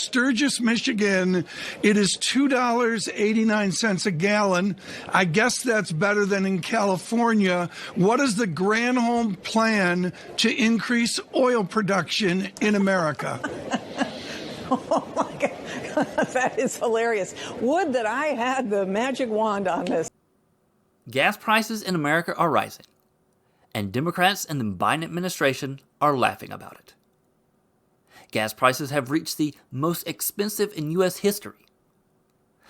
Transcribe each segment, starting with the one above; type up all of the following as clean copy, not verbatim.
Sturgis, Michigan, it is $2.89 a gallon. I guess that's better than in California. What is the Granholm plan to increase oil production in America? Oh my God, that is hilarious. Would that I had the magic wand on this. Gas prices in America are rising, and Democrats and the Biden administration are laughing about it. Gas prices have reached the most expensive in U.S. history.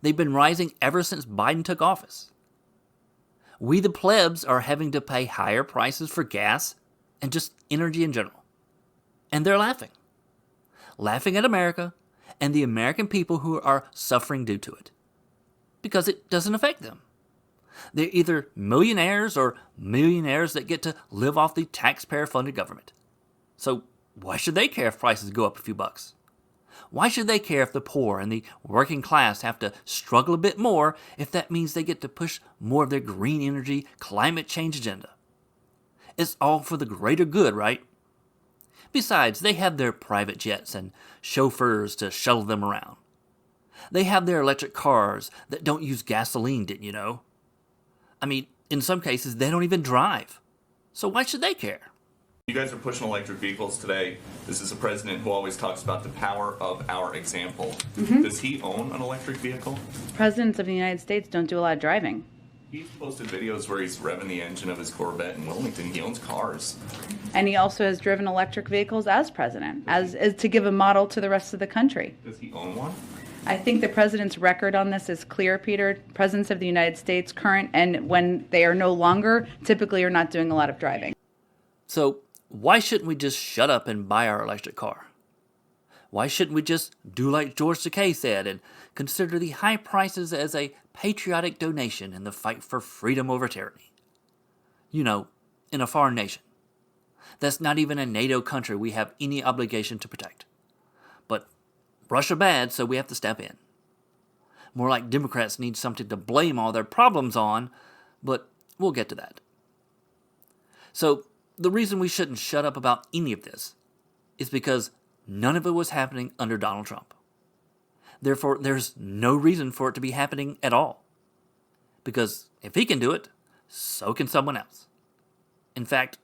They've been rising ever since Biden took office. We the plebs are having to pay higher prices for gas and just energy in general. And they're laughing. Laughing at America and the American people who are suffering due to it. Because it doesn't affect them. They're either millionaires or millionaires that get to live off the taxpayer-funded government. So why should they care if prices go up a few bucks? Why should they care if the poor and the working class have to struggle a bit more if that means they get to push more of their green energy, climate change agenda? It's all for the greater good, right? Besides, they have their private jets and chauffeurs to shuttle them around. They have their electric cars that don't use gasoline, didn't you know? I mean, in some cases, they don't even drive. So why should they care? You guys are pushing electric vehicles today. This is a president who always talks about the power of our example. Does he own an electric vehicle? Presidents of the United States don't do a lot of driving. He's posted videos where he's revving the engine of his Corvette in Wilmington. He owns cars. And he also has driven electric vehicles as president, as to give a model to the rest of the country. Does he own one? I think the president's record on this is clear, Peter. Presidents of the United States, current and when they are no longer, typically are not doing a lot of driving. So why shouldn't we just shut up and buy our electric car? Why shouldn't we just do like George Takei said and consider the high prices as a patriotic donation in the fight for freedom over tyranny? You know, in a foreign nation. That's not even a NATO country we have any obligation to protect. But Russia bad, so we have to step in. More like Democrats need something to blame all their problems on, but we'll get to that. So, the reason we shouldn't shut up about any of this is because none of it was happening under Donald Trump. Therefore, there's no reason for it to be happening at all. Because if he can do it, so can someone else. In fact,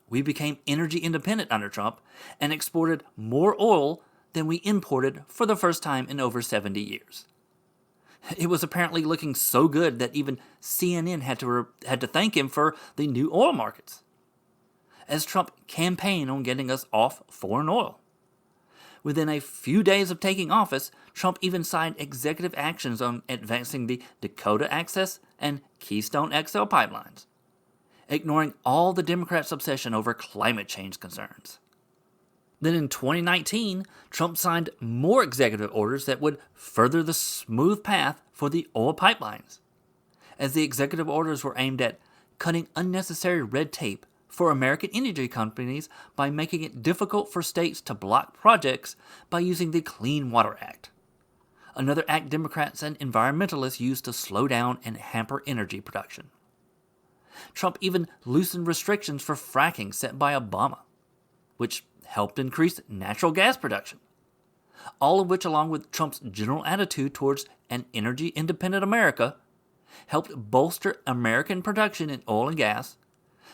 we became energy independent under Trump and exported more oil than we imported for the first time in over 70 years. It was apparently looking so good that even CNN had to thank him for the new oil markets, as Trump campaigned on getting us off foreign oil. Within a few days of taking office, Trump even signed executive actions on advancing the Dakota Access and Keystone XL pipelines, ignoring all the Democrats' obsession over climate change concerns. Then in 2019, Trump signed more executive orders that would further the smooth path for the oil pipelines, as the executive orders were aimed at cutting unnecessary red tape for American energy companies by making it difficult for states to block projects by using the Clean Water Act, another act Democrats and environmentalists use to slow down and hamper energy production. Trump even loosened restrictions for fracking set by Obama, which helped increase natural gas production, all of which, along with Trump's general attitude towards an energy-independent America, helped bolster American production in oil and gas,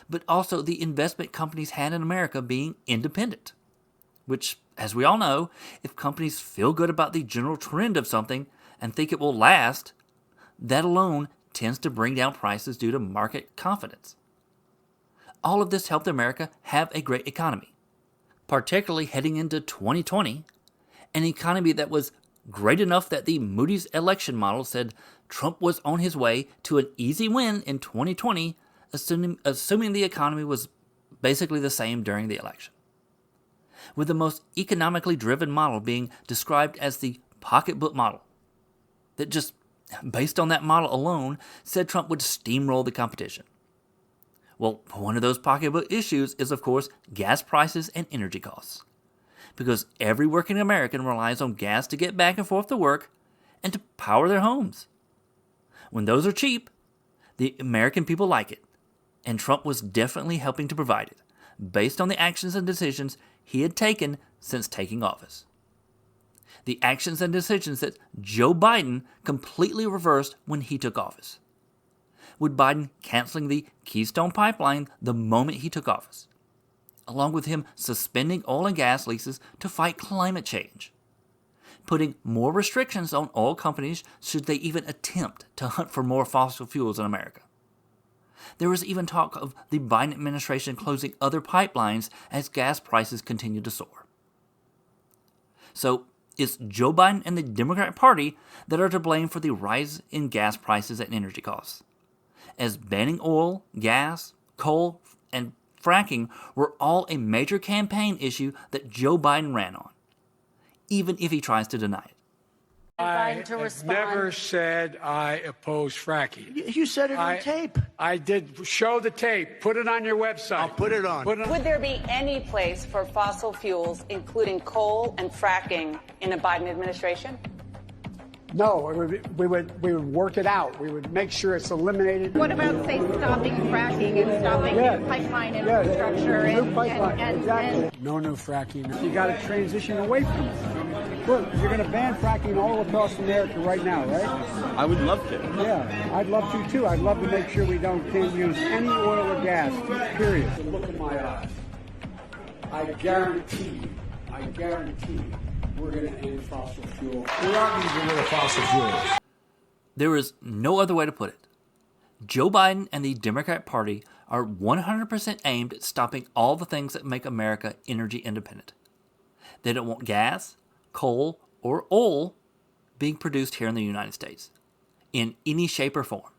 but also the investment companies had in America being independent, which, as we all know, if companies feel good about the general trend of something and think it will last, that alone tends to bring down prices due to market confidence. All of this helped America have a great economy, particularly heading into 2020, an economy that was great enough that the Moody's election model said Trump was on his way to an easy win in 2020, assuming the economy was basically the same during the election. With the most economically driven model being described as the pocketbook model, that just based on that model alone said Trump would steamroll the competition. Well, one of those pocketbook issues is, of course, gas prices and energy costs, because every working American relies on gas to get back and forth to work and to power their homes. When those are cheap, the American people like it, and Trump was definitely helping to provide it, based on the actions and decisions he had taken since taking office. The actions and decisions that Joe Biden completely reversed when he took office. With Biden canceling the Keystone Pipeline the moment he took office, along with him suspending oil and gas leases to fight climate change, putting more restrictions on oil companies should they even attempt to hunt for more fossil fuels in America. There was even talk of the Biden administration closing other pipelines as gas prices continue to soar. So, it's Joe Biden and the Democrat Party that are to blame for the rise in gas prices and energy costs, as banning oil, gas, coal, and fracking were all a major campaign issue that Joe Biden ran on, even if he tries to deny it. I have never said I oppose fracking. You said it on tape. I did. Show the tape. Put it on your website. I'll put it on. Would there be any place for fossil fuels, including coal and fracking, in a Biden administration? No, we would work it out. We would make sure it's eliminated. What about, say, stopping fracking and stopping new pipeline infrastructure? No new fracking. You got to transition away from it. Look, you're going to ban fracking all across America right now, right? I would love to. Yeah, I'd love to too. I'd love to make sure we can't use any oil or gas, period. Look in my eyes. I guarantee we're going to end fossil fuel. We aren't using rid of fossil fuels. There is no other way to put it. Joe Biden and the Democrat Party are 100% aimed at stopping all the things that make America energy independent. They don't want gas, coal, or oil being produced here in the United States in any shape or form.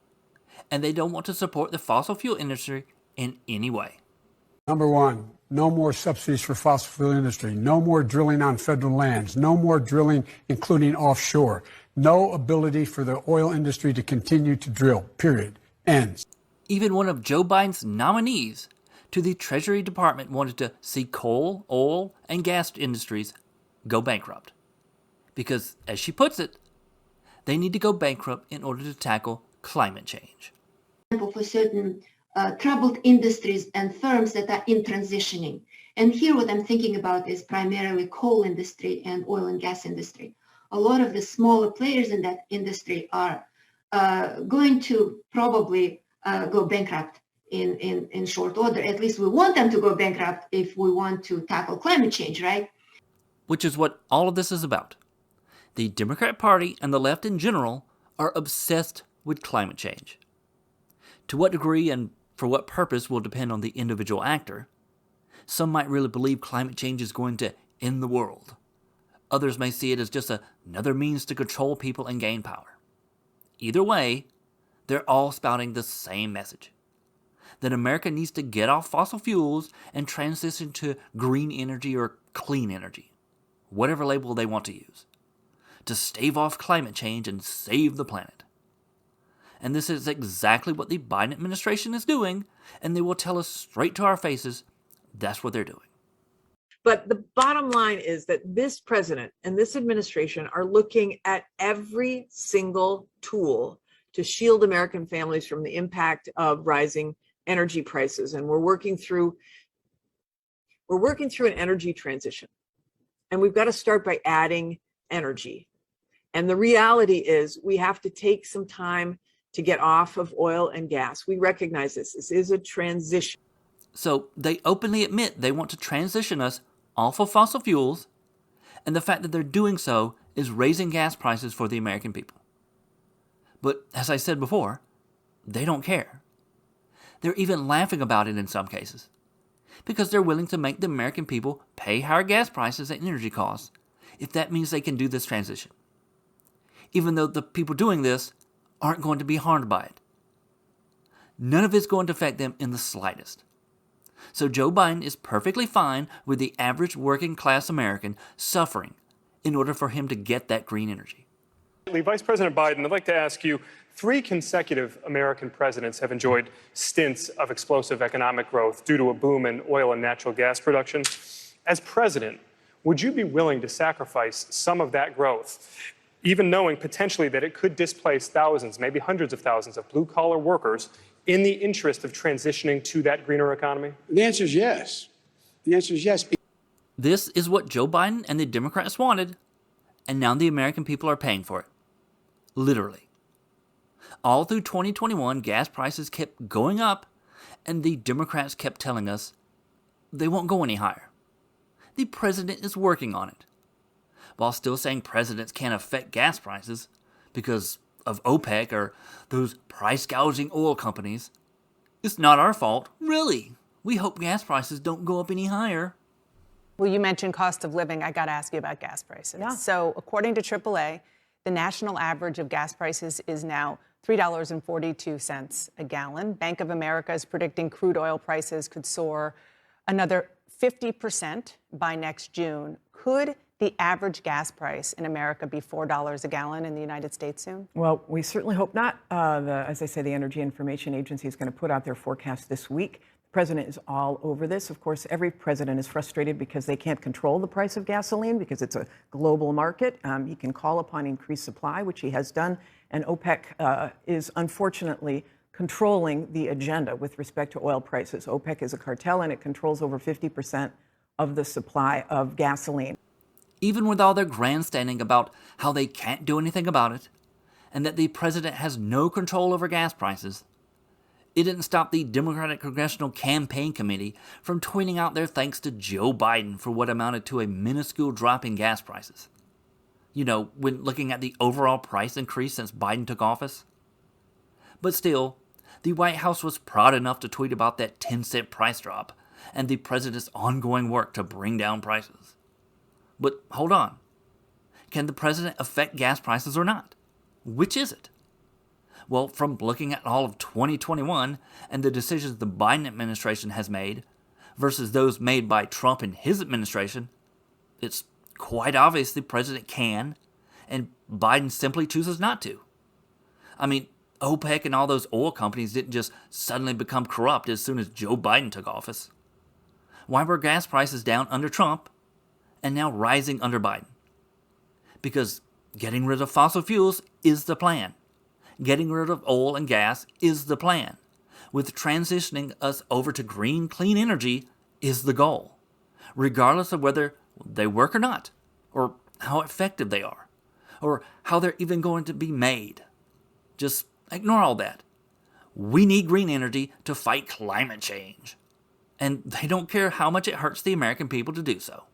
And they don't want to support the fossil fuel industry in any way. Number one, no more subsidies for fossil fuel industry. No more drilling on federal lands. No more drilling, including offshore. No ability for the oil industry to continue to drill, period. Ends. Even one of Joe Biden's nominees to the Treasury Department wanted to see coal, oil, and gas industries go bankrupt. Because, as she puts it, they need to go bankrupt in order to tackle climate change. For certain troubled industries and firms that are in transitioning. And here what I'm thinking about is primarily coal industry and oil and gas industry. A lot of the smaller players in that industry are going to probably go bankrupt in short order. At least we want them to go bankrupt if we want to tackle climate change, right? Which is what all of this is about. The Democrat Party and the left in general are obsessed with climate change. To what degree and for what purpose will depend on the individual actor. Some might really believe climate change is going to end the world. Others may see it as just another means to control people and gain power. Either way, they're all spouting the same message. That America needs to get off fossil fuels and transition to green energy or clean energy, whatever label they want to use, to stave off climate change and save the planet. And this is exactly what the Biden administration is doing, and they will tell us straight to our faces that's what they're doing. But the bottom line is that this president and this administration are looking at every single tool to shield American families from the impact of rising energy prices. And we're working through an energy transition. And we've got to start by adding energy. And the reality is we have to take some time to get off of oil and gas. We recognize this. This is a transition. So they openly admit they want to transition us off of fossil fuels, and the fact that they're doing so is raising gas prices for the American people. But as I said before, they don't care. They're even laughing about it in some cases, because they're willing to make the American people pay higher gas prices and energy costs if that means they can do this transition, even though the people doing this aren't going to be harmed by it. None of it's going to affect them in the slightest. So Joe Biden is perfectly fine with the average working class American suffering in order for him to get that green energy. Vice President Biden, I'd like to ask you, 3 consecutive American presidents have enjoyed stints of explosive economic growth due to a boom in oil and natural gas production. As president, would you be willing to sacrifice some of that growth, even knowing potentially that it could displace thousands, maybe hundreds of thousands of blue-collar workers in the interest of transitioning to that greener economy? The answer is yes. The answer is yes. This is what Joe Biden and the Democrats wanted, And now the American people are paying for it. Literally. All through 2021, gas prices kept going up, and the Democrats kept telling us they won't go any higher. The president is working on it. While still saying presidents can't affect gas prices because of OPEC or those price-gouging oil companies. It's not our fault, really. We hope gas prices don't go up any higher. Well, you mentioned cost of living. I got to ask you about gas prices. Yeah. So according to AAA, the national average of gas prices is now $3.42 a gallon. Bank of America is predicting crude oil prices could soar another 50% by next June. Could the average gas price in America be $4 a gallon in the United States soon? Well, we certainly hope not. As I say, the Energy Information Agency is going to put out their forecast this week. The president is all over this. Of course, every president is frustrated because they can't control the price of gasoline because it's a global market. He can call upon increased supply, which he has done. And OPEC is unfortunately controlling the agenda with respect to oil prices. OPEC is a cartel and it controls over 50% of the supply of gasoline. Even with all their grandstanding about how they can't do anything about it, and that the president has no control over gas prices, it didn't stop the Democratic Congressional Campaign Committee from tweeting out their thanks to Joe Biden for what amounted to a minuscule drop in gas prices. You know, when looking at the overall price increase since Biden took office. But still, the White House was proud enough to tweet about that 10-cent price drop and the president's ongoing work to bring down prices. But hold on. Can the president affect gas prices or not? Which is it? Well, from looking at all of 2021 and the decisions the Biden administration has made versus those made by Trump and his administration, it's quite obvious the president can, and Biden simply chooses not to. I mean, OPEC and all those oil companies didn't just suddenly become corrupt as soon as Joe Biden took office. Why were gas prices down under Trump and now rising under Biden? Because getting rid of fossil fuels is the plan. Getting rid of oil and gas is the plan. With transitioning us over to green, clean energy is the goal, regardless of whether they work or not, or how effective they are, or how they're even going to be made. Just ignore all that. We need green energy to fight climate change. And they don't care how much it hurts the American people to do so.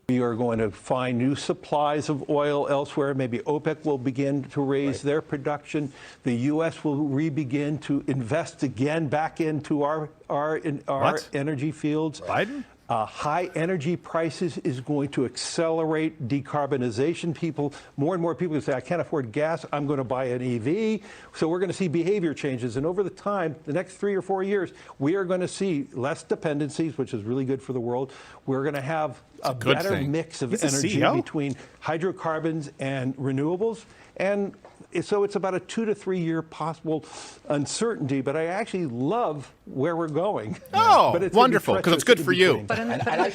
We are going to find new supplies of oil elsewhere. Maybe OPEC will begin to raise their production. The U.S. will begin to invest again back into our energy fields. Biden? High energy prices is going to accelerate decarbonization. More and more people say, I can't afford gas, I'm going to buy an EV. So we're going to see behavior changes. And over the time, the next 3 or 4 years, we are going to see less dependencies, which is really good for the world. We're going to have a better mix of energy between hydrocarbons and renewables. And so it's about a 2 to 3 year possible uncertainty, but I actually love where we're going. Oh, but it's wonderful, because it's good for you.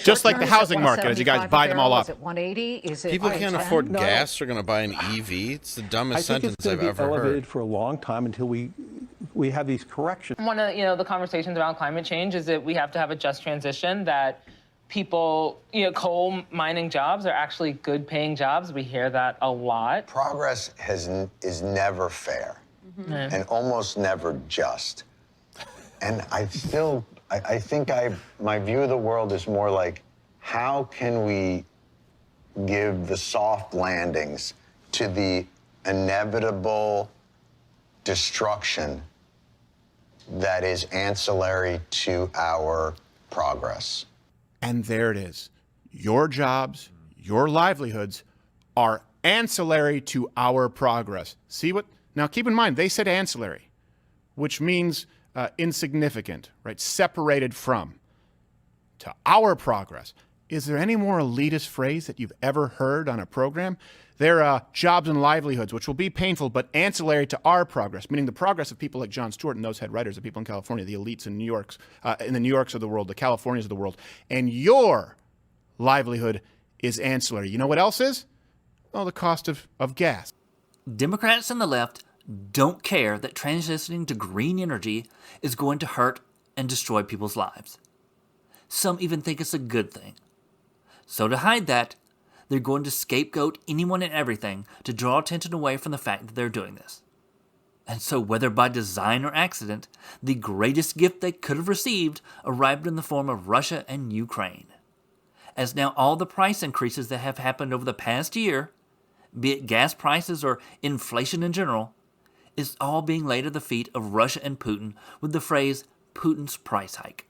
Just like the housing market, as you guys buy them all up. Is it 180? Is it People can't 110? afford gas. They're going to buy an EV. It's the dumbest sentence I've ever I think it's going to be elevated heard. for a long time until we have these corrections. One of the conversations around climate change is that we have to have a just transition, that people, coal mining jobs are actually good paying jobs. We hear that a lot. Progress is never fair and almost never just. And I think my view of the world is more like, how can we give the soft landings to the inevitable destruction that is ancillary to our progress? And there it is. Your jobs, your livelihoods are ancillary to our progress. See what? Now, keep in mind, they said ancillary, which means insignificant, right? Separated from. To our progress. Is there any more elitist phrase that you've ever heard on a program? They're jobs and livelihoods, which will be painful, but ancillary to our progress, meaning the progress of people like Jon Stewart and those head writers, the people in California, the elites in New York, in the New Yorks of the world, the Californias of the world. And your livelihood is ancillary. You know what else is? Well, the cost of gas. Democrats and the left don't care that transitioning to green energy is going to hurt and destroy people's lives. Some even think it's a good thing. So to hide that, They're going to scapegoat anyone and everything to draw attention away from the fact that they're doing this. And so, whether by design or accident, the greatest gift they could have received arrived in the form of Russia and Ukraine. As now all the price increases that have happened over the past year, be it gas prices or inflation in general, is all being laid at the feet of Russia and Putin with the phrase, Putin's price hike.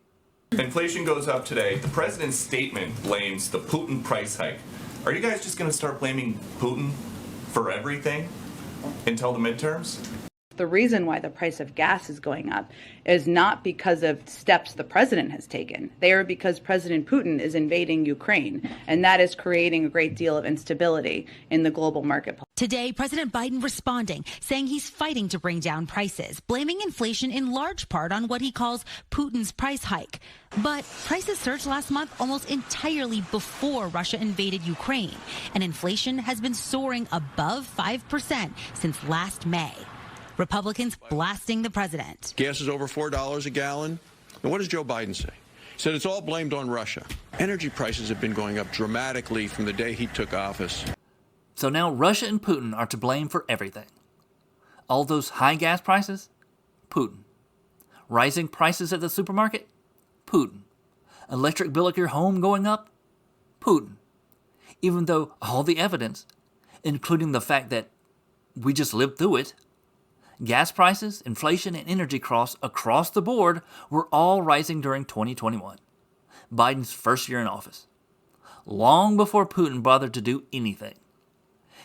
Inflation goes up today. The president's statement blames the Putin price hike. Are you guys just going to start blaming Putin for everything until the midterms? The reason why the price of gas is going up is not because of steps the president has taken. They are because President Putin is invading Ukraine, and that is creating a great deal of instability in the global marketplace. Today, President Biden responding, saying he's fighting to bring down prices, blaming inflation in large part on what he calls Putin's price hike. But prices surged last month almost entirely before Russia invaded Ukraine, and inflation has been soaring above 5% since last May. Republicans blasting the president. Gas is over $4 a gallon. And what does Joe Biden say? He said it's all blamed on Russia. Energy prices have been going up dramatically from the day he took office. So now Russia and Putin are to blame for everything. All those high gas prices? Putin. Rising prices at the supermarket? Putin. Electric bill at your home going up? Putin. Even though all the evidence, including the fact that we just lived through it, gas prices, inflation, and energy costs across the board were all rising during 2021, Biden's first year in office, long before Putin bothered to do anything.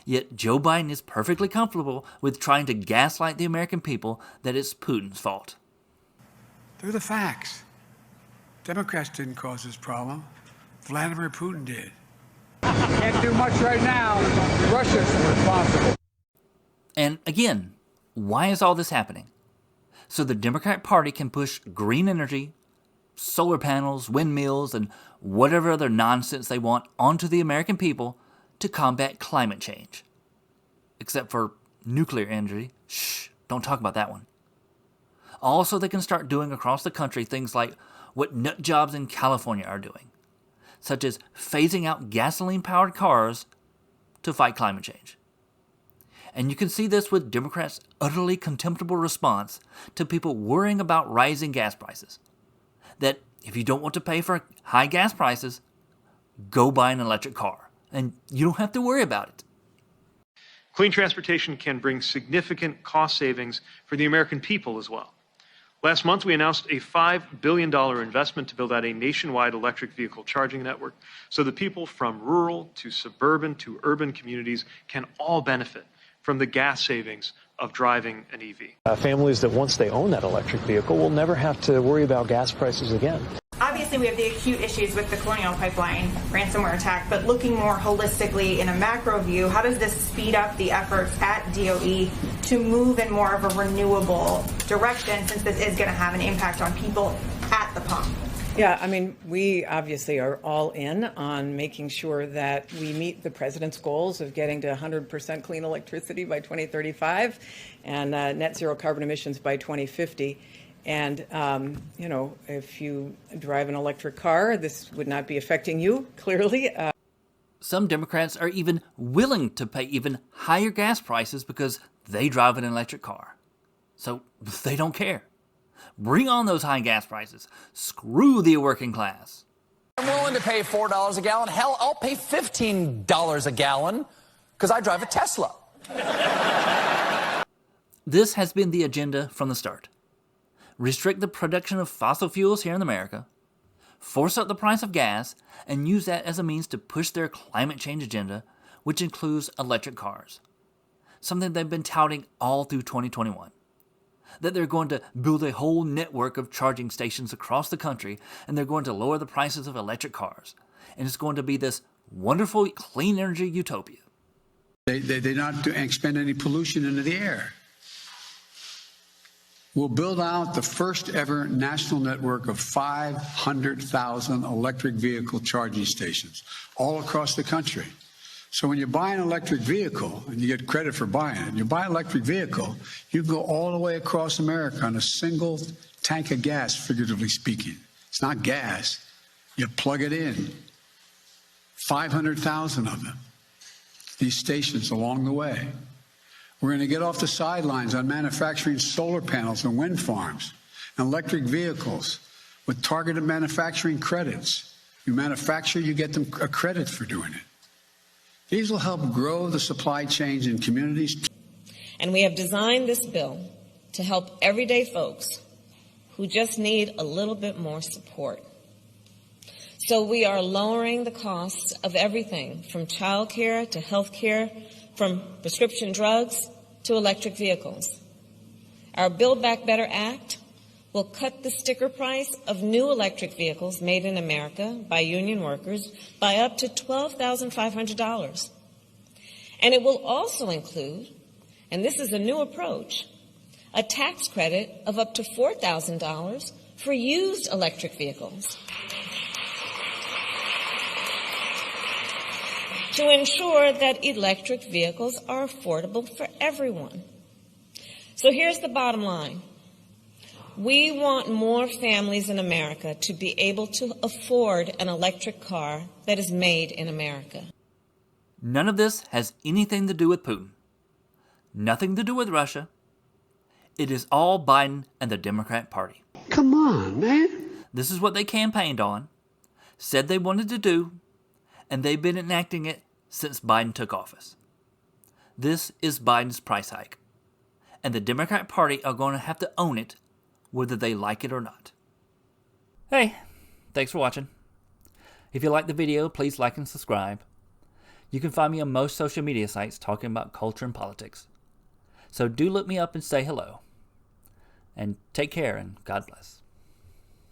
Yet Joe Biden is perfectly comfortable with trying to gaslight the American people that it's Putin's fault. They're the facts. Democrats didn't cause this problem. Vladimir Putin did. Can't do much right now. Russia's responsible. And again, why is all this happening? So the Democrat Party can push green energy, solar panels, windmills, and whatever other nonsense they want onto the American people to combat climate change. Except for nuclear energy. Shh, don't talk about that one. Also, they can start doing across the country things like what nut jobs in California are doing, such as phasing out gasoline-powered cars to fight climate change. And you can see this with Democrats' utterly contemptible response to people worrying about rising gas prices. That if you don't want to pay for high gas prices, go buy an electric car, and you don't have to worry about it. Clean transportation can bring significant cost savings for the American people as well. Last month, we announced a $5 billion investment to build out a nationwide electric vehicle charging network so that people from rural to suburban to urban communities can all benefit from the gas savings of driving an EV. Families that once they own that electric vehicle will never have to worry about gas prices again. Obviously, we have the acute issues with the Colonial Pipeline ransomware attack, but looking more holistically in a macro view, how does this speed up the efforts at DOE to move in more of a renewable direction, since this is going to have an impact on people at the pump? Yeah, I mean, we obviously are all in on making sure that we meet the president's goals of getting to 100% clean electricity by 2035 and net zero carbon emissions by 2050. And, you know, if you drive an electric car, this would not be affecting you, clearly. Some Democrats are even willing to pay even higher gas prices because they drive an electric car. So they don't care. Bring on those high gas prices. Screw the working class. I'm willing to pay $4 a gallon. Hell, I'll pay $15 a gallon because I drive a Tesla. This has been the agenda from the start. Restrict the production of fossil fuels here in America, force up the price of gas, and use that as a means to push their climate change agenda, which includes electric cars. Something they've been touting all through 2021. That they're going to build a whole network of charging stations across the country, and they're going to lower the prices of electric cars. And it's going to be this wonderful clean energy utopia. They not expend any pollution into the air. We'll build out the first ever national network of 500,000 electric vehicle charging stations all across the country. So when you buy an electric vehicle, and you get credit for buying it, you buy an electric vehicle, you go all the way across America on a single tank of gas, figuratively speaking. It's not gas. You plug it in. 500,000 of them. these stations along the way. We're going to get off the sidelines on manufacturing solar panels and wind farms and electric vehicles with targeted manufacturing credits. You manufacture, you get them a credit for doing it. These will help grow the supply chains in communities. And we have designed this bill to help everyday folks who just need a little bit more support. So we are lowering the costs of everything from child care to health care, from prescription drugs to electric vehicles. Our Build Back Better Act will cut the sticker price of new electric vehicles made in America by union workers by up to $12,500. And it will also include, and this is a new approach, a tax credit of up to $4,000 for used electric vehicles to ensure that electric vehicles are affordable for everyone. So here's the bottom line. We want more families in America to be able to afford an electric car that is made in America. None of this has anything to do with Putin. Nothing to do with Russia. It is all Biden and the Democrat Party. Come on, man. This is what they campaigned on, said they wanted to do, and they've been enacting it since Biden took office. This is Biden's price hike, and the Democrat Party are going to have to own it whether they like it or not. Hey, thanks for watching. If you liked the video, please like and subscribe. You can find me on most social media sites talking about culture and politics. So do look me up and say hello. And take care and God bless.